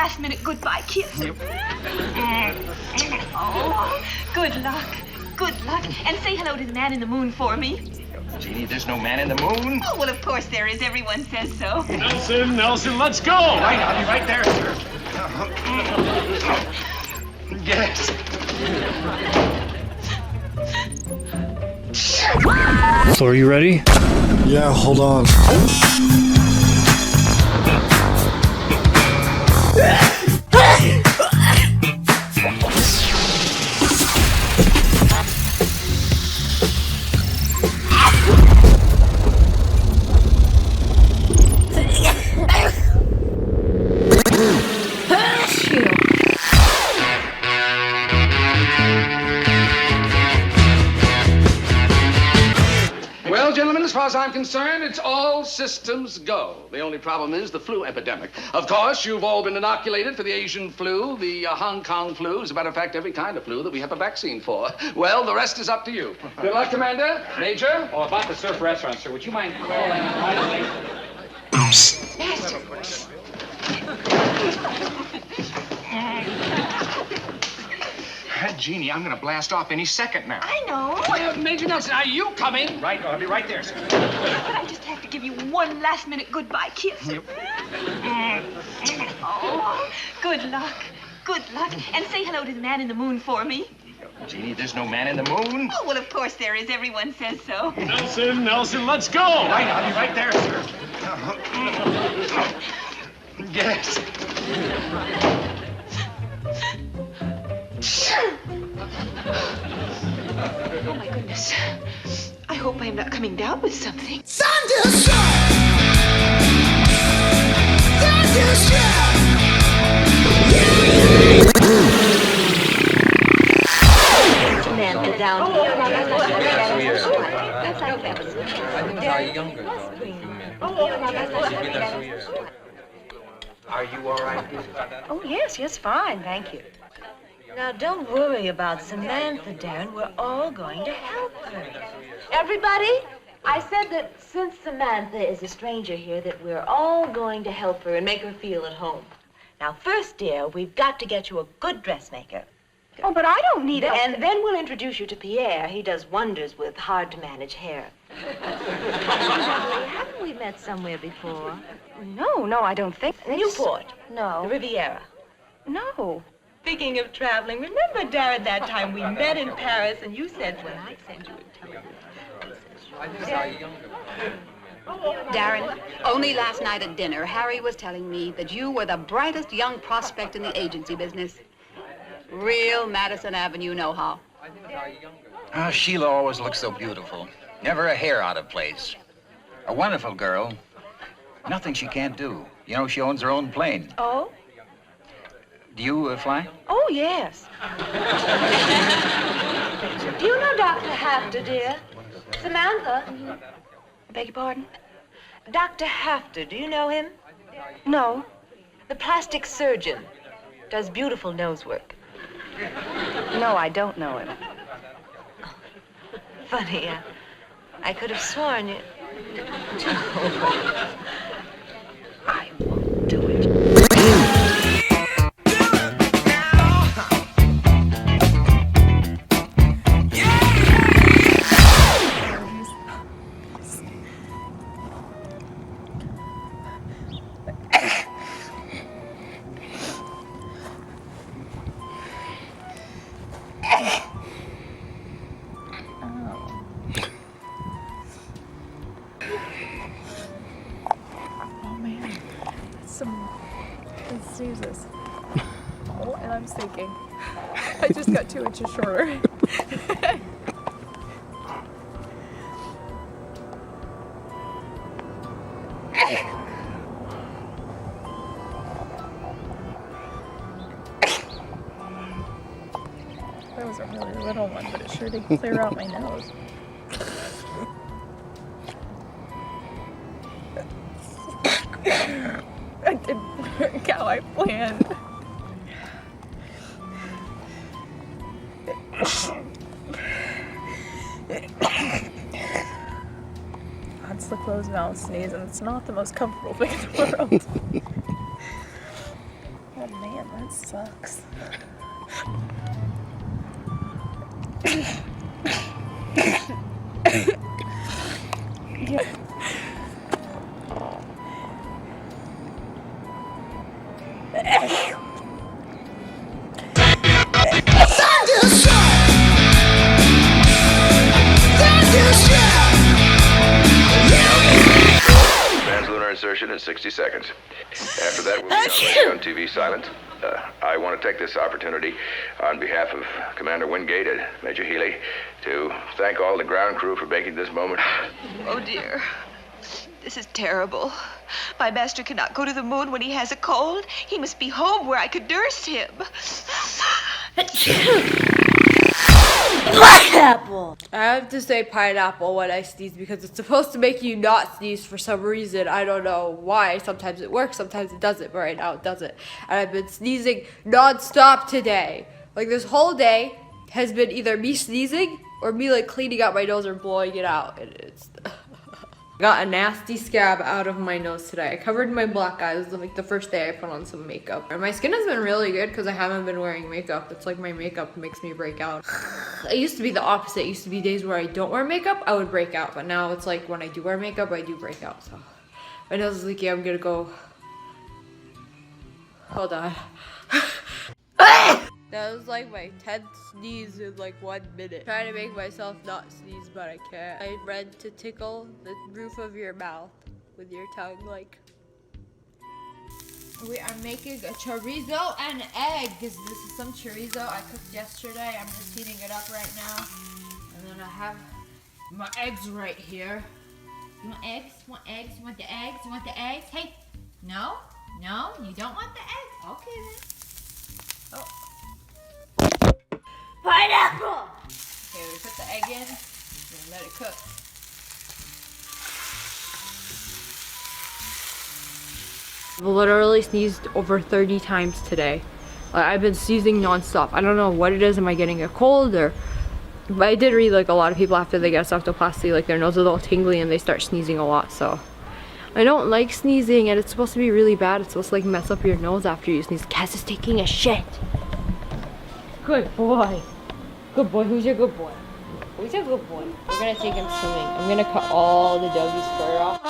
last-minute goodbye kiss. Yep. Oh, good luck. Good luck. And say hello to the man in the moon for me. Jeannie, there's no man in the moon. Oh, well, of course there is. Everyone says so. Nelson, let's go! Right, I'll be right there, sir. Yes. So are you ready? Yeah, hold on. Well, gentlemen, as far as I'm concerned, it's all systems go. The only problem is the flu epidemic. Of course, you've all been inoculated for the Asian flu, the Hong Kong flu, as a matter of fact, every kind of flu that we have a vaccine for. Well, the rest is up to you. Good luck, Commander. Major? Oh, about the surf restaurant, sir. Would you mind calling right away? Jeannie, I'm gonna blast off any second now. I know. Major Nelson, are you coming? Right, I'll be right there, sir. But I just have to give you one last-minute goodbye kiss. Yep. Oh, good luck. Good luck. And say hello to the man in the moon for me. Jeannie, there's no man in the moon. Oh, well, of course there is. Everyone says so. Nelson, let's go! Right, I'll be right there, sir. Yes. Oh, my goodness. I hope I'm not coming down with something. Samantha down here. Are you all right? Oh, yes, fine, thank you. Now, don't worry about Samantha, Darren. We're all going to help her. Everybody, I said that since Samantha is a stranger here, that we're all going to help her and make her feel at home. Now, first, dear, we've got to get you a good dressmaker. Oh, but I don't need it. And then we'll introduce you to Pierre. He does wonders with hard-to-manage hair. Haven't we met somewhere before? No, I don't think. Newport. No. The Riviera. No. Speaking of traveling, remember, Darren, that time we met in Paris and you said when I send you a telegram. Darren, only last night at dinner, Harry was telling me that you were the brightest young prospect in the agency business. Real Madison Avenue know-how. Sheila always looks so beautiful. Never a hair out of place. A wonderful girl. Nothing she can't do. You know, she owns her own plane. Oh? Do you fly? Oh, yes. Do you know Dr. Hafter, dear? Samantha? I beg your pardon? Dr. Hafter, do you know him? No. The plastic surgeon. Does beautiful nose work. No, I don't know him. Funny, I could have sworn you... I won't do it. Let's do this. Oh, and I'm sinking. I just got 2 inches shorter. That was a really little one, but it sure did clear out my nose. It didn't work how I planned. That's the closed mouth sneeze, and it's not the most comfortable thing in the world. Oh man, that sucks. Yeah. Translunar insertion in 60 seconds. After that, we'll be on TV silent. I want to take this opportunity on behalf of Commander Wingate and Major Healy to thank all the ground crew for making this moment. Oh, dear. This is terrible. My master cannot go to the moon when he has a cold. He must be home where I could nurse him. Pineapple! I have to say pineapple when I sneeze because it's supposed to make you not sneeze for some reason. I don't know why. Sometimes it works, sometimes it doesn't, but right now it doesn't. And I've been sneezing non-stop today. Like this whole day has been either me sneezing or me like cleaning out my nose or blowing it out. And it's got a nasty scab out of my nose today. I covered my black eye. This is like the first day I put on some makeup. And my skin has been really good because I haven't been wearing makeup. It's like my makeup makes me break out. It used to be the opposite. It used to be days where I don't wear makeup, I would break out. But now it's like when I do wear makeup, I do break out. So my nose is leaky. I'm gonna go. Hold on. That was like my 10th sneeze in like 1 minute. Trying to make myself not sneeze, but I can't. I read to tickle the roof of your mouth with your tongue, like. We are making a chorizo and eggs. This is some chorizo I cooked yesterday. I'm just heating it up right now. And then I have my eggs right here. You want eggs? Want eggs? You want the eggs? You want the eggs? Hey, no? No? You don't want the eggs? Okay then. Oh. Pineapple! Okay, we put the egg in and let it cook. I've literally sneezed over 30 times today. I've been sneezing non-stop. I don't know what it is. Am I getting a cold or... But I did read like a lot of people after they get septoplasty, like their nose is all tingly and they start sneezing a lot, so. I don't like sneezing and it's supposed to be really bad. It's supposed to like mess up your nose after you sneeze. Cass is taking a shit. Good boy. Good boy. Who's your good boy? Who's your good boy? We're gonna take him swimming. I'm gonna cut all the doggy's fur off.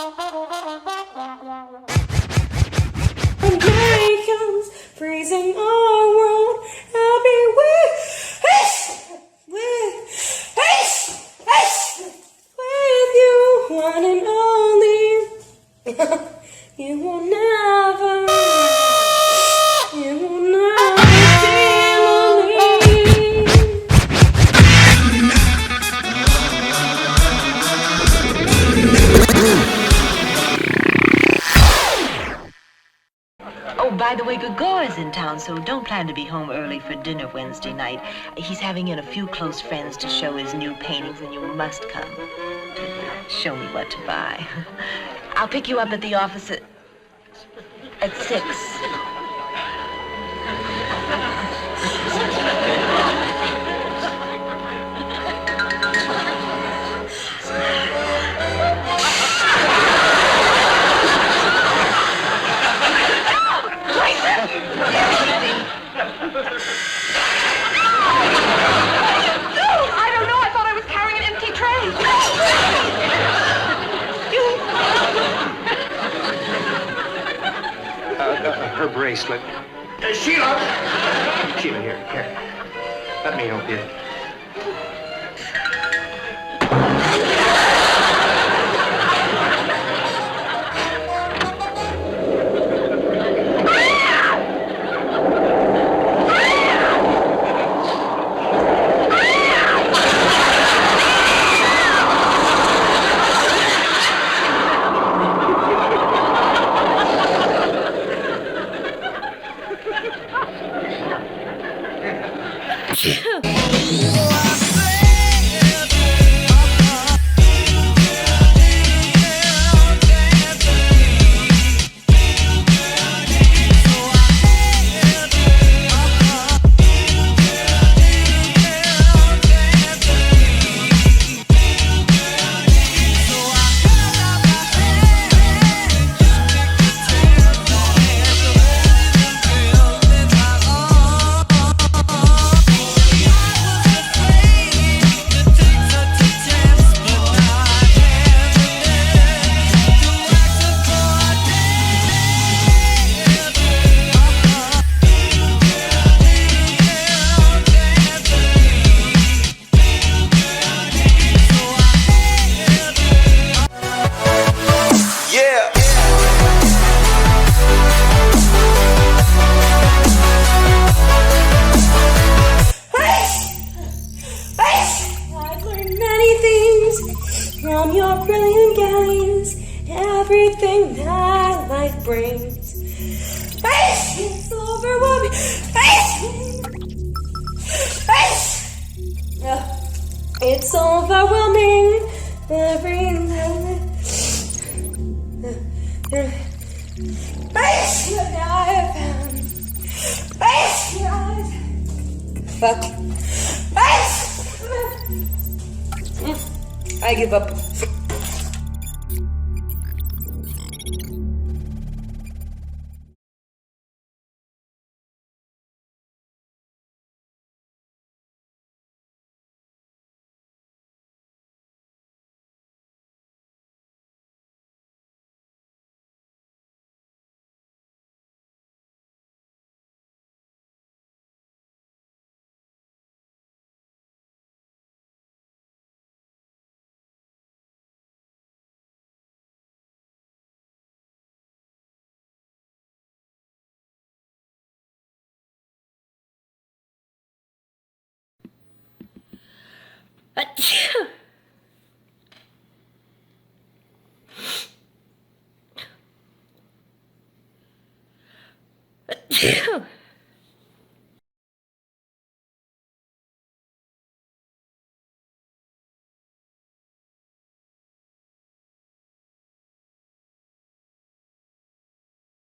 When night comes, freezing our world, I'll be with you, one and only. You will never feel lonely. Oh, by the way, Gregor's in town, so don't plan to be home early for dinner Wednesday night. He's having in a few close friends to show his new paintings, and you must come to show me what to buy. I'll pick you up at the office at 6. Her bracelet. Sheila! Sheila, here. Let me help you. Fuck. I give up. Achoo!